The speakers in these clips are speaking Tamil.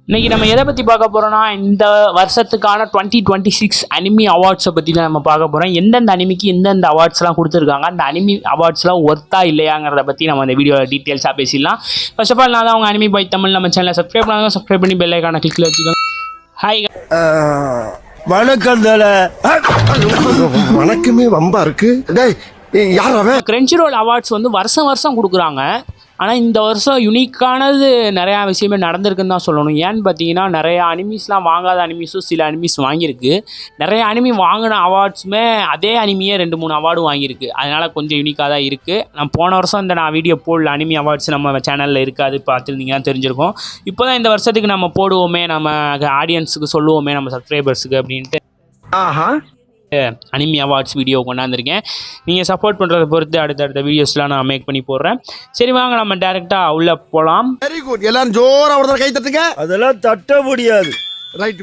இன்றைக்கி நம்ம எதை பற்றி பார்க்க போகிறோன்னா இந்த வருஷத்துக்கான 2026 அனிமி அவார்ட்ஸை பற்றி தான் நம்ம பார்க்க போகிறோம். எந்தெந்த அனிமிக்கு எந்தெந்த அவார்ட்ஸ்லாம் கொடுத்துருக்காங்க, அந்த அனிமி அவார்ட்ஸ்லாம் ஒர்த்தா இல்லையாங்கிறத பற்றி நம்ம இந்த வீடியோவில் டீட்டெயில்ஸாக பேசிடலாம். ஃபர்ஸ்ட் ஆஃப் ஆல் நான் தான் அவங்க அனிமி பாய் தமிழ். நம்ம சேனலை சப்ஸ்கிரைப் பண்ணாங்க, சப்ஸ்கிரைப் பண்ணி பெல் ஐகானை கிளிக்கில் வச்சுக்கோங்க. ஹாய் வணக்கம். வணக்கமே வம்பா இருக்கு. கிரன்ச்சிரோல் அவார்ட்ஸ் வந்து வருஷம் வருஷம் கொடுக்குறாங்க. ஆனால் இந்த வருஷம் யுனிக்கானது நிறையா விஷயமே நடந்திருக்குன்னு தான் சொல்லணும். ஏன்னு பார்த்தீங்கன்னா நிறையா அனிமீஸ்லாம் வாங்காத அனிமீஸும் சில அனிமீஸ் வாங்கியிருக்கு. நிறைய அனிமி வாங்கின அவார்ட்ஸுமே அதே அனிமியே 2-3 அவார்டும் வாங்கியிருக்கு. அதனால் கொஞ்சம் யுனிக்காக தான் இருக்குது. நான் போன வருஷம் நான் வீடியோ போடல, அனிமி அவார்ட்ஸ் நம்ம சேனலில் இருக்காது, பார்த்துருந்தீங்கன்னா தெரிஞ்சிருக்கும். இப்போ தான் இந்த வருஷத்துக்கு நம்ம போடுவோமே, நம்ம ஆடியன்ஸுக்கு சொல்லுவோமே, நம்ம சப்ஸ்கிரைபர்ஸுக்கு அப்படின்ட்டு அனிமி அவார்ட்ஸ் வீடியோ கொண்டாந்துருக்கேன். நீங்கள் சப்போர்ட் பண்ணுறதை பொறுத்து அடுத்தடுத்த வீடியோஸ்லாம் நான் மேக் பண்ணி போடுறேன். சரி வாங்க நம்ம டேரெக்டாக உள்ளே போகலாம். Very good. எல்லாரும் ஜோராக ஒரு கை தட்டுங்க. அதெல்லாம் தட்ட முடியாது.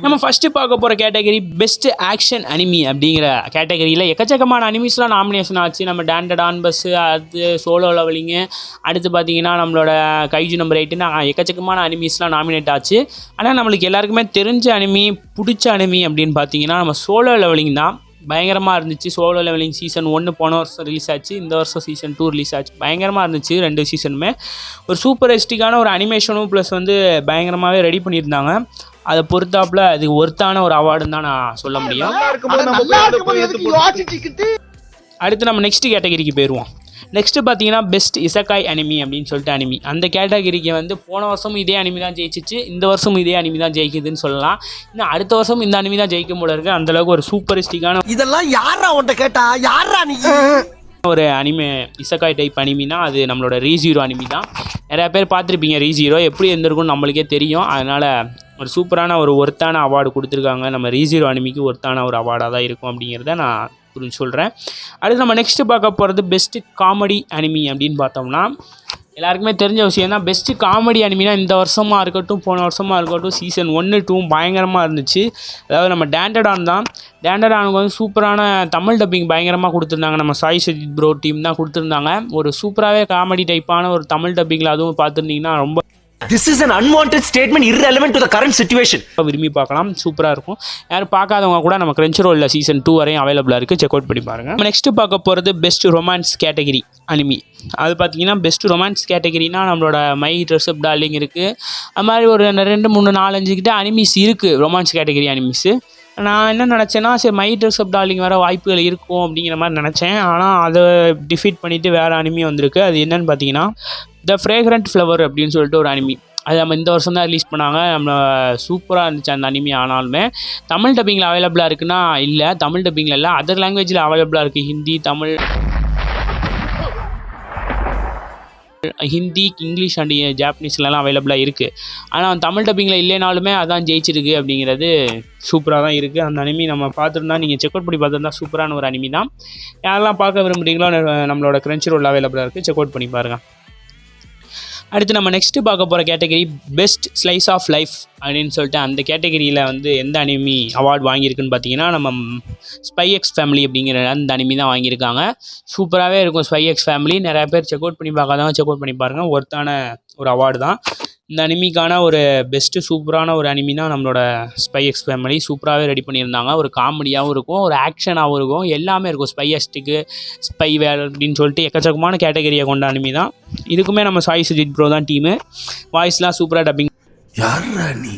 நம்ம ஃபஸ்ட்டு பார்க்க போகிற கேட்டகரி பெஸ்ட் ஆக்ஷன் அனிமி அப்படிங்கிற கேட்டகரியில் எக்கச்சக்கமான அனிமிஸ்லாம் நாமினேஷன் ஆச்சு. நம்ம டேண்டடான் பஸ்ஸு, அது சோலோ லெவலிங்கு, அடுத்து பார்த்தீங்கன்னா நம்மளோட கைஜு நம்பர் 8ன்னு எக்கச்சக்கமான அனிமீஸ்லாம் நாமினேட் ஆச்சு. ஆனால் நம்மளுக்கு எல்லாருக்குமே தெரிஞ்ச அனிமி, பிடிச்ச அனிமி அப்படின்னு பார்த்தீங்கன்னா நம்ம சோலோ லெவலிங் தான். பயங்கரமாக இருந்துச்சு. சோலோ லெவலிங் சீசன் 1 போன வருஷம் ரிலீஸ் ஆச்சு, இந்த வருஷம் சீசன் 2 ரிலீஸ் ஆச்சு. பயங்கரமாக இருந்துச்சு 2 சீசனுமே. ஒரு சூப்பரிஸ்டிக்கான ஒரு அனிமேஷனும் ப்ளஸ் வந்து பயங்கரமாகவே ரெடி பண்ணியிருந்தாங்க. அதை பொறுத்தாப்புல அதுக்கு ஒர்த்தான ஒரு அவார்டுன்னு தான் நான் சொல்ல முடியும். அடுத்து நம்ம நெக்ஸ்ட் கேட்டகரிக்கு போயிடுவோம். நெக்ஸ்ட்டு பார்த்தீங்கன்னா பெஸ்ட் இசக்காய் அனிமி அப்படின்னு சொல்லிட்டு அனிமி. அந்த கேட்டகரிக்கு வந்து போன வருஷமும் இதே அனிமி தான் ஜெயிச்சிச்சு, இந்த வருஷமும் இதே அனிமி தான் ஜெயிக்குதுன்னு சொல்லலாம். இன்னும் அடுத்த வருஷம் இந்த அனிமி தான் ஜெயிக்கும் போல இருக்குது. அந்தளவுக்கு ஒரு சூப்பரிஸ்டிக்கான இதெல்லாம் யாரா உன்ட்ட கேட்டா யாரா நீ ஒரு அனிமே இசக்காய் டைப் அனிமினா அது நம்மளோட ரீஜீரோ அனிமி தான். நிறையா பேர் பார்த்துருப்பீங்க ரீஜீரோ எப்படி இருந்திருக்குன்னு நம்மளுக்கே தெரியும். அதனால் ஒரு சூப்பரான ஒரு ஒர்த்தான அவார்டு கொடுத்துருக்காங்க. நம்ம ரீஜீரோ அனிமிக்கு ஒர்த்தான ஒரு அவார்டாக தான் இருக்கும் அப்படிங்கிறத நான் புரிஞ்சு சொல்கிறேன். அடுத்து நம்ம நெக்ஸ்ட்டு பார்க்க போகிறது பெஸ்ட்டு காமெடி அனிமி அப்படின்னு பார்த்தோம்னா எல்லாருக்குமே தெரிஞ்ச விஷயம் தான். பெஸ்ட்டு காமெடி அனிமினா இந்த வருஷமாக இருக்கட்டும் போன வருஷமாக இருக்கட்டும் சீசன் 1-2 பயங்கரமாக இருந்துச்சு. அதாவது நம்ம டேண்டடான் தான். டேண்டடானுக்கு வந்து சூப்பரான தமிழ் டப்பிங் பயங்கரமாக கொடுத்துருந்தாங்க. நம்ம சாய் சஜித் ப்ரோ டீம் தான் கொடுத்துருந்தாங்க. ஒரு சூப்பராகவே காமெடி டைப்பான ஒரு தமிழ் டப்பிங்கில் அதுவும் பார்த்துருந்தீங்கன்னா ரொம்ப This is an unwanted statement irrelevant to the current situation. விரும்பி பார்க்கலாம், சூப்பராக இருக்கும். யாரும் பார்க்காதவங்க கூட நம்ம கிரன்ச்சிரோலில் சீசன் 2 வரையும் அவைலபிளாக இருக்குது, செக் அவுட் பண்ணி பாருங்கள். நம்ம நெக்ஸ்ட்டு பார்க்க போகிறது பெஸ்ட் ரொமான்ஸ் கேட்டகரி அனிமி. அது பார்த்தீங்கன்னா பெஸ்ட் ரொமான்ஸ் கேட்டகரினா நம்மளோட மை ட்ரெஸ் அப் டார்லிங் இருக்குது. அது மாதிரி ஒரு 2, 3, 4, 5 கிட்ட அனிமிஸ் இருக்குது, ரொமான்ஸ் கேட்டகரி அனிமிஸு. நான் என்ன நினச்சேன்னா சரி மை ட்ரெஸ் அப் டார்லிங் வேறு வாய்ப்புகள் இருக்கும் அப்படிங்கிற மாதிரி நினச்சேன். ஆனால் அதை டிஃபீட் பண்ணிவிட்டு வேறு அனிமி வந்திருக்கு. அது என்னென்னு பார்த்தீங்கன்னா த ஃப்ரேக்ரண்ட் ஃப்ளவர் அப்படின்னு சொல்லிட்டு ஒரு அனிமி. அது நம்ம இந்த வருஷம் தான் ரிலீஸ் பண்ணாங்க. நம்ம சூப்பராக இருந்துச்சு அந்த அனிமி. ஆனாலுமே தமிழ் டப்பிங்கில் அவைலபிளாக இருக்குன்னா இல்லை, தமிழ் டப்பிங்கில் இல்லை, அதர் லாங்குவேஜில் அவைலபிளாக இருக்குது. ஹிந்தி, தமிழ், ஹிந்தி, இங்கிலீஷ் அண்ட் ஜாப்பனீஸ்லாம் அவைலபிளாக இருக்குது. ஆனால் தமிழ் டப்பிங்கில் இல்லைனாலுமே அதான் ஜெயிச்சிருக்கு அப்படிங்கிறது சூப்பராக தான் இருக்குது. அந்த அனிமி நம்ம பார்த்துருந்தா நீங்கள் செக் அவுட் பண்ணி பார்த்துருந்தா சூப்பரான ஒரு அனிமி தான். யாரெல்லாம் பார்க்க விரும்புகிறீங்களோ நம்மளோட கிரன்ச்சிரோல் அவைலபிளாக இருக்குது, செக் அவுட் பண்ணி பாருங்கள். அடுத்து நம்ம நெக்ஸ்ட்டு பார்க்க போகிற category best slice of life அப்படின்னு சொல்லிட்டு அந்த கேட்டகரியில் வந்து எந்த அனிமி அவார்டு வாங்கியிருக்குன்னு பார்த்தீங்கன்னா நம்ம ஸ்பை எக்ஸ் ஃபேமிலி அப்படிங்கிற அந்த அனிமி தான் வாங்கியிருக்காங்க. சூப்பராகவே இருக்கும் ஸ்பை எக்ஸ் ஃபேமிலி. நிறையா பேர் செக் அவுட் பண்ணி பார்க்காதவங்க செக் அவுட் பண்ணி பாருங்கள், ஒர்த்தான ஒரு அவார்டு தான். இந்த அனிமிக்கான ஒரு பெஸ்ட்டு சூப்பரான ஒரு அனிமினா நம்மளோட ஸ்பை எக்ஸ் ஃபேமிலி. சூப்பராகவே ரெடி பண்ணியிருந்தாங்க. ஒரு காமெடியாகவும் இருக்கும், ஒரு ஆக்ஷனாகவும் இருக்கும், எல்லாமே இருக்கும். ஸ்பையஸ்டிக்கு, ஸ்பை வேர் அப்படின்னு சொல்லிட்டு எக்கச்சக்கமான கேட்டகரியை கொண்ட அனிமி தான். இதுக்குமே நம்ம சாய் சுஜித் ப்ரோ தான் டீமு. வாய்ஸ்லாம் சூப்பராக டப்பிங் யாரா நீ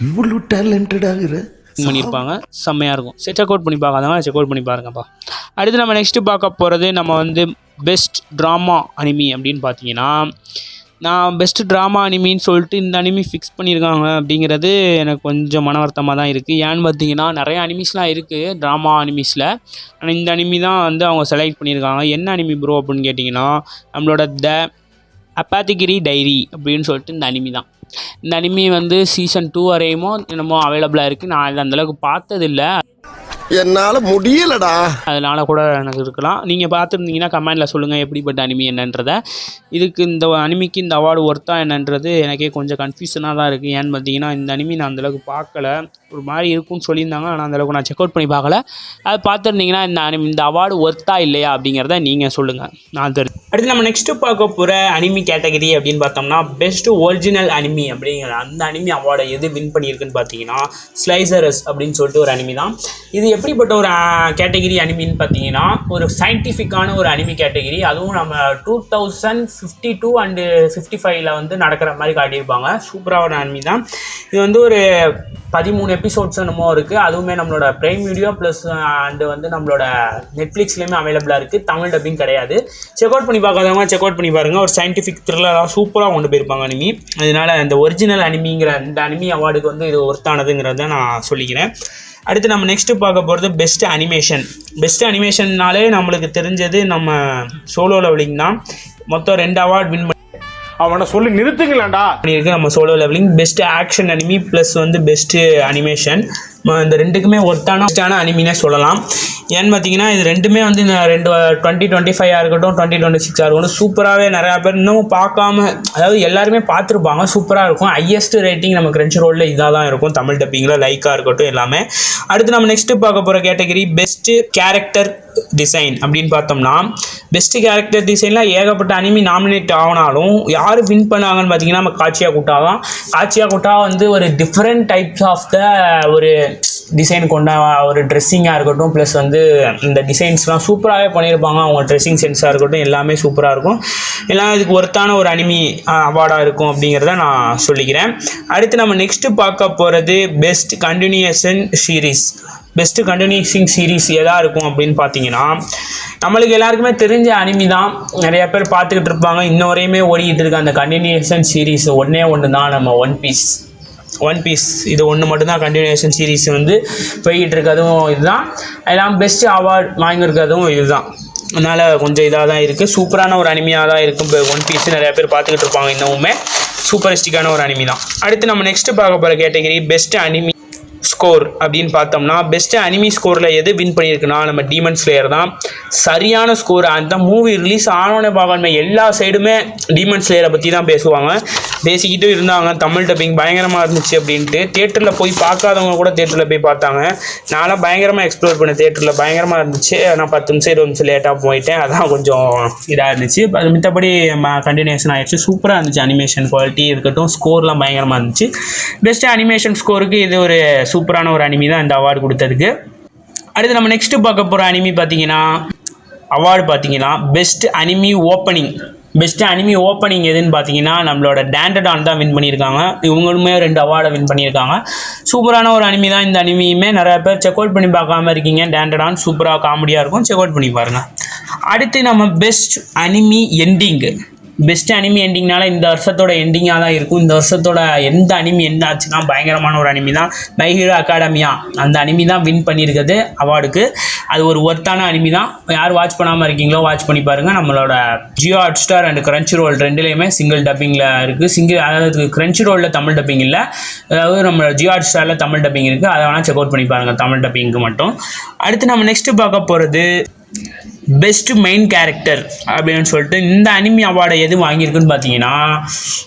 இவ்வளோ டேலண்டடாக பண்ணியிருப்பாங்க, செம்மையாக இருக்கும். செக் அவுட் பண்ணி பார்க்காதவங்க செக் அவுட் பண்ணி பாருங்கப்பா. அடுத்து நம்ம நெக்ஸ்ட்டு பார்க்க போகிறது நம்ம வந்து பெஸ்ட் ட்ராமா அனிமி அப்படின்னு பார்த்தீங்கன்னா நான் பெஸ்ட்டு ட்ராமா அனிமின்னு சொல்லிட்டு இந்த அனிமி ஃபிக்ஸ் பண்ணியிருக்காங்க அப்படிங்கிறது எனக்கு கொஞ்சம் மன வருத்தமாக தான் இருக்குது. ஏன்னு பார்த்தீங்கன்னா நிறைய அனிமிஸ்லாம் இருக்குது ட்ராமா அனிமிஸில். ஆனால் இந்த அனிமி தான் வந்து அவங்க செலக்ட் பண்ணியிருக்காங்க. என்ன அனிமி ப்ரோ அப்படின்னு கேட்டிங்கன்னா நம்மளோட த அப்பாத்திகிரி டைரி அப்படின்னு சொல்லிட்டு இந்த அனிமி தான். இந்த அனிமி வந்து சீசன் 2 வரையுமோ என்னமோ அவைலபிளாக இருக்குது. நான் அது அந்தளவுக்கு பார்த்ததில்லை, என்னால் முடியலடா. அதனால் கூட எனக்கு இருக்கலாம். நீங்கள் பார்த்துருந்தீங்கன்னா கமெண்டில் சொல்லுங்கள் எப்படிப்பட்ட அனிமி என்னன்றதை. இதுக்கு இந்த அனிமிக்கு இந்த அவார்டு ஒர்த்தா என்னன்றது எனக்கே கொஞ்சம் கன்ஃபியூஷனாக தான் இருக்குது. ஏன்னு பார்த்தீங்கன்னா இந்த அனிமி நான் அந்தளவுக்கு பார்க்கல, ஒரு மாதிரி இருக்குன்னு சொல்லியிருந்தாங்க. ஆனால் அந்தளவுக்கு நான் செக் அவுட் பண்ணி பார்க்கல. அது பார்த்துருந்தீங்கன்னா இந்த அவார்டு ஒர்த்தா இல்லையா அப்படிங்கிறத நீங்கள் சொல்லுங்கள், நான் தெரியும். அடுத்து நம்ம நெக்ஸ்ட்டு பார்க்க போகிற அனிமி கேட்டகரி அப்படின்னு பார்த்தோம்னா பெஸ்ட் ஒரிஜினல் அனிமி அப்படிங்கிற அந்த அனிமி அவார்டை எது வின் பண்ணியிருக்குன்னு பார்த்தீங்கன்னா ஸ்லைசரஸ் அப்படின்னு சொல்லிட்டு ஒரு அனிமி தான். இது எப்படிப்பட்ட ஒரு கேட்டகரி அனிமின்னு பார்த்தீங்கன்னா ஒரு சயின்டிஃபிக்கான ஒரு அனிமி கேட்டகரி. அதுவும் நம்ம 2052 அண்டு 55 வந்து நடக்கிற மாதிரி காட்டியிருப்பாங்க. சூப்பராக ஒரு அனிமி தான். இது வந்து ஒரு 13 எபிசோட்ஸ் என்னமோ இருக்குது. அதுவுமே நம்மளோட பிரைம் வீடியோ ப்ளஸ் அண்டு வந்து நம்மளோட நெட்ஃப்ளிக்ஸ்லேயுமே அவைலபிளாக இருக்குது. தமிழ் டப்பிங் கிடையாது. செக் அவுட் பண்ணி பார்க்காதவங்க செக் அவுட் பண்ணி பாருங்கள். ஒரு சயின்டிஃபிக் த்ரில்லராக சூப்பராக கொண்டு போயிருப்பாங்க அனிமி. அதனால் இந்த ஒரிஜினல் அனிமிங்கிற இந்த அனிமி அவார்டுக்கு வந்து இது ஒர்த்தானதுங்கிறத நான் சொல்லிக்கிறேன். அடுத்து நம்ம நெக்ஸ்ட்டு பார்க்க போகிறது பெஸ்ட் அனிமேஷன். பெஸ்ட் அனிமேஷன்னாலே நம்மளுக்கு தெரிஞ்சது நம்ம சோலோ லெவலிங் தான். மொத்தம் 2 அவார்டு வின் அவனை சொல்லி நிறுத்துங்களேன்டா பண்ணியிருக்கு நம்ம solo leveling. Best action anime plus வந்து பெஸ்ட்டு அனிமேஷன். இந்த ரெண்டுக்குமே ஒர்த்தான அனிமினே சொல்லலாம். ஏன்னு பார்த்தீங்கன்னா இது ரெண்டுமே வந்து இந்த 2025 இருக்கட்டும் 2026 இருக்கட்டும் சூப்பராகவே நிறையா பேர் இன்னும் பார்க்காம, அதாவது எல்லாருமே பார்த்துருப்பாங்க. சூப்பராக இருக்கும். ஹையஸ்ட் ரேட்டிங் நம்ம கிரன்ச் ரோலில் இதாக தான் இருக்கும் தமிழ் டப்பிங்கில், லைக்காக இருக்கட்டும் எல்லாமே. அடுத்து நம்ம நெக்ஸ்ட்டு பார்க்க போகிற கேட்டகரி பெஸ்ட்டு கேரக்டர் டிசைன் அப்படின்னு பார்த்தோம்னா பெஸ்ட்டு கேரக்டர் டிசைனில் ஏகப்பட்ட அனிமி நாமினேட் ஆகினாலும் யார் வின் பண்ணாங்கன்னு பார்த்தீங்கன்னா நம்ம காச்சியா குட்டா தான். காச்சியா குட்டா வந்து ஒரு டிஃப்ரெண்ட் டைப்ஸ் ஆஃப் த ஒரு டிசைன் கொண்ட ஒரு ட்ரெஸ்ஸிங்காக இருக்கட்டும் ப்ளஸ் வந்து இந்த டிசைன்ஸ்லாம் சூப்பராகவே பண்ணியிருப்பாங்க. அவங்க ட்ரெஸ்ஸிங் சென்ஸாக இருக்கட்டும் எல்லாமே சூப்பராக இருக்கும். எல்லாம் இதுக்கு ஒர்த்தான ஒரு அனிமி அவார்டாக இருக்கும் அப்படிங்கிறத நான் சொல்லிக்கிறேன். அடுத்து நம்ம நெக்ஸ்ட்டு பார்க்க போகிறது best continuation series. Best continuing series எதாக இருக்கும் அப்படின்னு பார்த்தீங்கன்னா நம்மளுக்கு எல்லாருக்குமே தெரிஞ்ச அனிமி தான். நிறைய பேர் பார்த்துக்கிட்டு இருப்பாங்க. இன்ன வரையுமே ஓடிக்கிட்டு இருக்க அந்த கண்டினியூஷன் சீரீஸ் ஒன்றே தான் நம்ம ஒன் பீஸ். இது ஒன்று மட்டும்தான் கண்டினியூஷன் சீரீஸ் வந்து போய்கிட்டு இருக்கிறதும் இதுதான். எல்லாம் பெஸ்ட்டு அவார்ட் வாங்கியிருக்கிறதும் இதுதான். அதனால் கொஞ்சம் இதாக தான் இருக்குது. சூப்பரான ஒரு அனிமியாக தான் இருக்கும். இப்போ ஒன் பீஸ் நிறையா பேர் பார்த்துக்கிட்டு இருப்பாங்க. இன்னமுமே சூப்பரிஸ்டிக்கான ஒரு அனிமி தான். அடுத்து நம்ம நெக்ஸ்ட்டு பார்க்க போகிற கேட்டகரி பெஸ்ட்டு அனிமி ஸ்கோர் அப்படின்னு பார்த்தோம்னா பெஸ்ட்டு அனிமி ஸ்கோரில் எது வின் பண்ணியிருக்குன்னா நம்ம டீமன் ஸ்லேயர் தான். சரியான ஸ்கோர். அந்த மூவி ரிலீஸ் ஆனோடனே பார்க்கணுமே எல்லா சைடுமே டீமன் ஸ்லேயரை பற்றி தான் பேசிக்கிட்டு இருந்தாங்க. தமிழ் டப்பிங் பயங்கரமாக இருந்துச்சு அப்படின்ட்டு தேட்டரில் போய் பார்க்காதவங்க கூட தேட்டரில் போய் பார்த்தாங்க. நான்லாம் பயங்கரமாக எக்ஸ்ப்ளோர் பண்ணேன். தேட்டரில் பயங்கரமாக இருந்துச்சு. நான் 10 நிமிஷம் 20 நிமிஷம் லேட்டாக போயிட்டேன். அதான் கொஞ்சம் இதாக இருந்துச்சு. மித்தபடி கண்டினியூஷன் ஆகிடுச்சு. சூப்பராக இருந்துச்சு. அனிமேஷன் குவாலிட்டி இருக்கட்டும், ஸ்கோர்லாம் பயங்கரமாக இருந்துச்சு. பெஸ்ட்டு அனிமேஷன் ஸ்கோருக்கு இது ஒரு சூப்பரான ஒரு அனிமி தான் இந்த அவார்டு கொடுத்ததுக்கு. அடுத்து நம்ம நெக்ஸ்ட்டு பார்க்க போகிற அனிமி பார்த்தீங்கன்னா அவார்டு பார்த்தீங்கன்னா best anime opening. Best anime opening எதுன்னு பார்த்தீங்கன்னா நம்மளோட டேண்டடான் தான் வின் பண்ணியிருக்காங்க. இவங்களுமே 2 அவார்டை வின் பண்ணியிருக்காங்க. சூப்பரான ஒரு அனிமி தான் இந்த அனிமியுமே. நிறைய பேர் செக் அவுட் பண்ணி பார்க்காம இருக்கீங்க. டேண்டடான் சூப்பராக காமெடியாக இருக்கும். செக் அவுட் பண்ணி பாருங்கள். அடுத்து நம்ம best anime ending. Best anime எண்டிங்னால இந்த வருஷத்தோட எண்டிங்காக தான் இருக்கும். இந்த வருஷத்தோட எந்த அனிமி எண்ட் ஆச்சுன்னா பயங்கரமான ஒரு அனிமி தான். மை ஹீரோ அகாடமியா அந்த அனிமி தான் வின் பண்ணியிருக்குது அவார்டுக்கு. அது ஒரு ஒர்த்தான அனிமி தான். யார் வாட்ச் பண்ணாமல் இருக்கீங்களோ வாட்ச் பண்ணி பாருங்கள். நம்மளோட Jio Hotstar and Crunchyroll ரெண்டுலேயுமே சிங்கிள் டப்பிங்கில் இருக்குது. அதாவது கிரன்ச் ரோலில் தமிழ் டப்பிங் இல்லை, அதாவது நம்ம ஜியோ ஹாட்ஸ்டாரில் தமிழ் டப்பிங் இருக்குது. அதை வேணால் செக் அவுட் பண்ணி பாருங்கள் தமிழ் டப்பிங்க்கு மட்டும். அடுத்து நம்ம நெக்ஸ்ட்டு பார்க்க போகிறது பெஸ்ட் மெயின் கேரக்டர் அப்படின்னு சொல்லிட்டு இந்த அனிமி அவார்டை எது வாங்கியிருக்குன்னு பார்த்தீங்கன்னா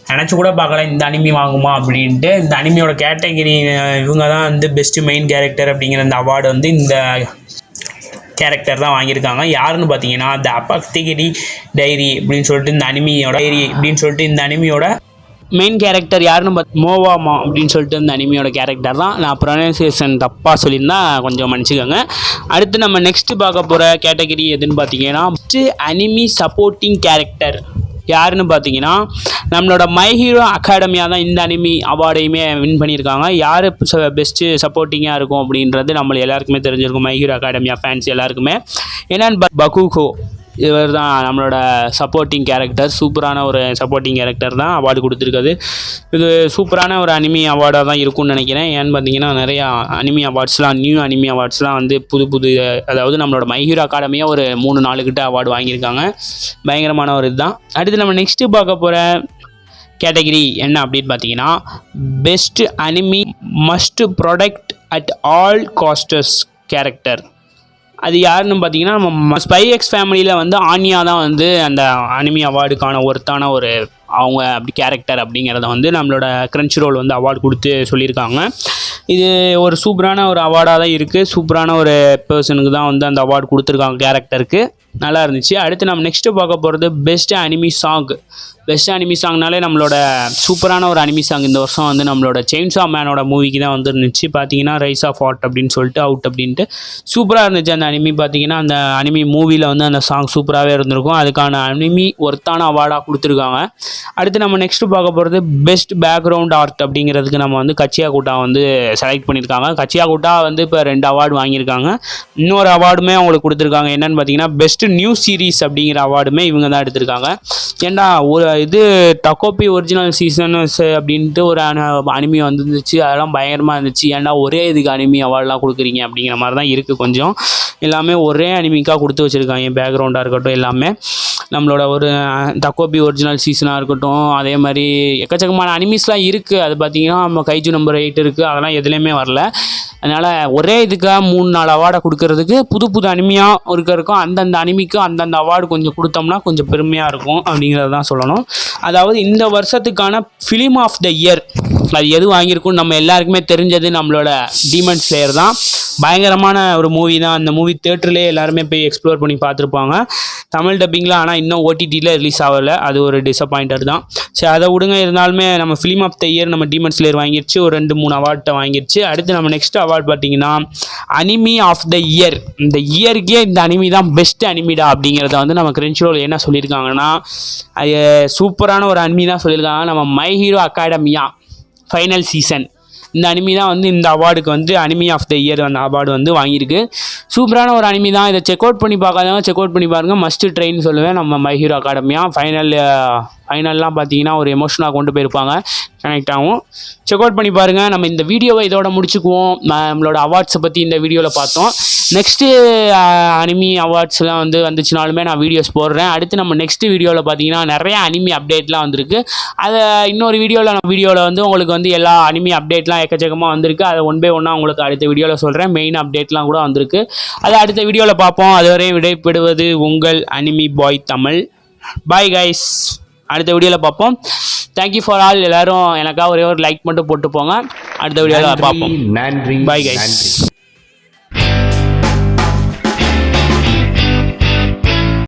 நினச்சி கூட பார்க்கல இந்த அனிமி வாங்குமா அப்படின்ட்டு. இந்த அனிமியோட கேட்டகரி இவங்க தான் வந்து பெஸ்ட்டு மெயின் கேரக்டர் அப்படிங்கிற இந்த அவார்டு வந்து இந்த கேரக்டர் தான் வாங்கியிருக்காங்க. யாருன்னு பார்த்தீங்கன்னா த அபக்திகிரி டைரி அப்படின்னு சொல்லிட்டு இந்த அனிமியோட மெயின் கேரக்டர் யாருன்னு மோவாமா அப்படின்னு சொல்லிட்டு இந்த அனிமியோட கேரக்டர் தான். நான் ப்ரொனன்சியேஷன் தப்பாக சொல்லியிருந்தா கொஞ்சம் மன்னிச்சுக்கோங்க. அடுத்து நம்ம நெக்ஸ்ட்டு பார்க்க போகிற கேட்டகரி எதுன்னு பார்த்தீங்கன்னா பெஸ்ட்டு அனிமி சப்போர்ட்டிங் கேரக்டர் யாருன்னு பார்த்தீங்கன்னா நம்மளோட மை ஹீரோ அகாடமியா தான் இந்த அனிமி அவார்டையுமே வின் பண்ணியிருக்காங்க. யார் பெஸ்ட்டு சப்போர்ட்டிங்காக இருக்கும் அப்படின்றது நம்மளுக்கு எல்லாருக்குமே தெரிஞ்சிருக்கும். மை ஹீரோ அகாடமியா ஃபேன்ஸ் எல்லாருக்குமே. என்னன்னு பகுகோ இவர் தான் நம்மளோட சப்போர்ட்டிங் கேரக்டர். சூப்பரான ஒரு சப்போர்ட்டிங் கேரக்டர் தான் அவார்டு கொடுத்துருக்காது. இது சூப்பரான ஒரு அனிமி அவார்டாக தான் இருக்கும்னு நினைக்கிறேன். ஏன்னு பார்த்தீங்கன்னா நிறையா அனிமி அவார்ட்ஸ்லாம் நியூ அனிமி அவார்ட்ஸ்லாம் வந்து புது அதாவது நம்மளோட மை ஹீரோ அகாடமியாக ஒரு 3-4 கிட்ட அவார்டு வாங்கியிருக்காங்க. பயங்கரமான ஒரு இதுதான். அடுத்து நம்ம நெக்ஸ்ட்டு பார்க்க போகிற கேட்டகிரி என்ன அப்படின்னு பார்த்தீங்கன்னா best anime must protect at all costs character. அது யாருன்னு பார்த்தீங்கன்னா நம்ம ஸ்பை எக்ஸ் ஃபேமிலியில் வந்து ஆன்யா தான் வந்து அந்த அனிமி அவார்டுக்கான ஒர்த்தான ஒரு அவங்க அப்படி கேரக்டர் அப்படிங்கிறத வந்து நம்மளோட கிரன்ச் ரோல் வந்து அவார்டு கொடுத்து சொல்லியிருக்காங்க. இது ஒரு சூப்பரான ஒரு அவார்டாக தான் இருக்குது. சூப்பரான ஒரு பர்சனுக்கு தான் வந்து அந்த அவார்டு கொடுத்துருக்காங்க கேரக்டருக்கு. நல்லா இருந்துச்சு. அடுத்து நம்ம நெக்ஸ்ட்டு பார்க்க போகிறது best anime song. Best anime சாங்னாலே நம்மளோட சூப்பரான ஒரு அனிமி சாங் இந்த வருஷம் வந்து நம்மளோட செயின்சா மேனோட மூவிக்கு தான் வந்துருந்துச்சு. பார்த்தீங்கன்னா ரைஸ் ஆஃப் ஆர்ட் அப்படின்னு சொல்லிட்டு அவுட் அப்படின்ட்டு சூப்பராக இருந்துச்சு அந்த அனிமி. பார்த்தீங்கன்னா அந்த அனிமி மூவியில் வந்து அந்த சாங் சூப்பராகவே இருந்திருக்கும். அதுக்கான அனிமி ஒர்த்தான அவார்டாக கொடுத்துருக்காங்க. அடுத்து நம்ம நெக்ஸ்ட்டு பார்க்க போகிறது பெஸ்ட் பேக்ரவுண்ட் ஆர்ட் அப்படிங்கிறதுக்கு நம்ம வந்து கச்சியா கூட்டா வந்து செலக்ட் பண்ணியிருக்காங்க. கச்சியா கூட்டா வந்து இப்போ 2 அவார்டு வாங்கியிருக்காங்க. இன்னொரு அவார்டுமே அவங்களுக்கு கொடுத்துருக்காங்க. என்னென்னு பார்த்தீங்கன்னா பெஸ்ட் நியூ சீரீஸ் அப்படிங்கிற அவார்டுமே இவங்க தான் எடுத்திருக்காங்க. ஏன்னா ஒரு இது டக்கோபி ஒரிஜினல் சீசன்ஸ் அப்படின்ட்டு ஒரு அனிமி வந்துருந்துச்சு. அதெல்லாம் பயங்கரமாக இருந்துச்சு. ஏன்னா ஒரே இதுக்கு அனிமி அவார்டெலாம் கொடுக்குறீங்க அப்படிங்கிற மாதிரி தான் இருக்குது. கொஞ்சம் எல்லாமே ஒரே அனிமிக்காக கொடுத்து வச்சுருக்காங்க. பேக்ரவுண்டாக இருக்கட்டும் எல்லாமே நம்மளோட ஒரு டக்கோபி ஒரிஜினல் சீசனாக இருக்கட்டும், அதே மாதிரி எக்கச்சக்கமான அனிமிஸ்லாம் இருக்குது. அது பார்த்திங்கன்னா நம்ம கைஜு நம்பர் 8 இருக்குது. அதெல்லாம் எதுலேயுமே வரல. அதனால் ஒரே இதுக்காக 3-4 அவார்டை கொடுக்கறதுக்கு புது அனிமியாக இருக்கிறதுக்கும் அந்தந்த அனிமிக்கும் அந்தந்த அவார்டு கொஞ்சம் கொடுத்தோம்னா கொஞ்சம் பெருமையாக இருக்கும் அப்படிங்கிறது தான் சொல்லணும். அதாவது இந்த வருஷத்துக்கான ஃபிலிம் ஆஃப் த இயர் அது எது வாங்கியிருக்குன்னு நம்ம எல்லாருக்குமே தெரிஞ்சது நம்மளோட டீமன் ஸ்லேயர் தான். பயங்கரமான ஒரு மூவி தான். அந்த மூவி தேட்டர்லேயே எல்லாருமே போய் எக்ஸ்ப்ளோர் பண்ணி பார்த்துருப்பாங்க. தமிழ் டப்பிங்கில் ஆனால் இன்னும் ஓடிடியில் ரிலீஸ் ஆகலை. அது ஒரு டிசப்பாயிண்டட் தான். சரி அதை விடுங்க. இருந்தாலுமே நம்ம ஃபிலிம் ஆஃப் த இயர் நம்ம டீமன் ஸ்லேயர் வாங்கிடுச்சு. ஒரு 2-3 அவார்ட்டை வாங்கிடுச்சு. அடுத்து நம்ம நெக்ஸ்ட் அவார்டு பார்த்தீங்கன்னா அனிமி ஆஃப் த இயர். இந்த இயருக்கே இந்த அனிமி தான் பெஸ்ட் அனிமிடா அப்படிங்கிறத வந்து நம்ம கிரென்ச்ரோல் என்ன சொல்லியிருக்காங்கன்னா சூப்பரான ஒரு அனிமி தான் சொல்லியிருக்காங்க. நம்ம my hero academia final season இந்த அனிமி தான் வந்து இந்த அவார்டுக்கு வந்து அனிமி ஆஃப் த இயர் அந்த அவார்டு வந்து வாங்கியிருக்கு. சூப்பரான ஒரு அனிமி தான். இதை செக் அவுட் பண்ணி பார்க்காதவங்க செக் அவுட் பண்ணி பாருங்கள். மஸ்ட்டு ட்ரெயின் சொல்லுவேன். நம்ம மை ஹீரோ அகாடமியா ஃபைனல்லாம் பார்த்தீங்கன்னா ஒரு எமோஷனாக கொண்டு போயிருப்பாங்க. கனெக்ட் ஆகும். செக் அவுட் பண்ணி பாருங்கள். நம்ம இந்த வீடியோவை இதோட முடிச்சுக்குவோம். நம்மளோட அவார்ட்ஸை பற்றி இந்த வீடியோவில் பார்த்தோம். நெக்ஸ்ட்டு அனிமி அவார்ட்ஸ்லாம் வந்து வந்துச்சுனாலுமே நான் வீடியோஸ் போடுறேன். அடுத்து நம்ம நெக்ஸ்ட்டு வீடியோவில் பார்த்தீங்கன்னா நிறைய அனிமி அப்டேட்லாம் வந்திருக்கு. அதை இன்னொரு வீடியோவில் வந்து உங்களுக்கு வந்து எல்லா அனிமி அப்டேட்லாம் எக்கச்சக்கமாக வந்திருக்கு. அதை 1 by 1 உங்களுக்கு அடுத்த வீடியோவில் சொல்கிறேன். மெயின் அப்டேட்லாம் கூட வந்திருக்கு. அதை அடுத்த வீடியோவில் பார்ப்போம். அதுவரை விடைபெறுவது உங்கள் anime boy Tamil. Bye guys. அடுத்த வீடியோவில் பார்ப்போம். Thank you for all. எல்லோரும் எனக்காக ஒரே ஒரு லைக் மட்டும் போட்டு போங்க. அடுத்த வீடியோவில் பார்ப்போம். நன்றி. Bye guys.